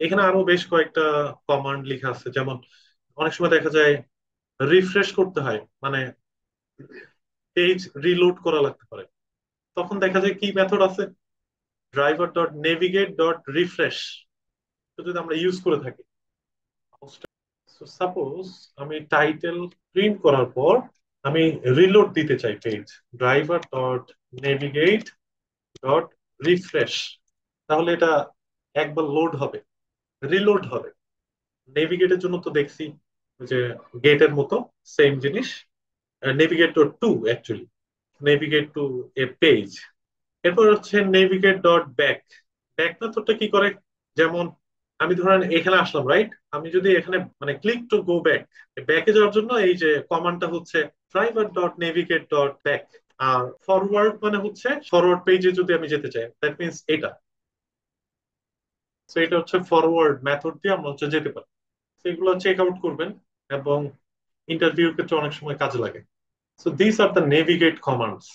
এখানে আরো বেশ কয়েকটা কমান্ড লেখা আছে, যেমন অনেক সময় দেখা যায় রিফ্রেশ করতে হয়, মানে পেজ রিলোড করা লাগতে পারে। তখন দেখা যায় কি মেথড আছে, driver dot navigate dot refresh যদি আমরা ইউজ করে থাকি। সাপোজ আমি টাইটেল প্রিন্ট করার পর আমি রিলোড দিতে চাই page, driver dot navigate dot refresh, তাহলে এটা একবার লোড হবে, রিলোড হবে। নেভিগেটের জন্য তো দেখছি যে গেটের মতো সেম জিনিস, navigate dot to actually, navigate to a page. এরপর হচ্ছে নেভিগেট ডট ব্যাক। ব্যাক মেথডটা কি করে, যেমন আমি ধরেন এখানে আসলাম, রাইট? আমি যদি এখানে মানে ক্লিক টু গো ব্যাক, ব্যাকে যাওয়ার জন্য এই যে কমান্ডটা হচ্ছে driver dot navigate dot back. আর ফরওয়ার্ড মানে হচ্ছে ফরওয়ার্ড পেজে যদি আমি যেতে চাই, দ্যাট মিনস এটা। তো এটা হচ্ছে ফরওয়ার্ড মেথড দিয়ে আমরা হচ্ছে যেতে পারি। তো এগুলো চেক আউট করবেন, এবং ইন্টারভিউর ক্ষেত্রে অনেক সময় কাজে লাগে। So this are the navigate commands.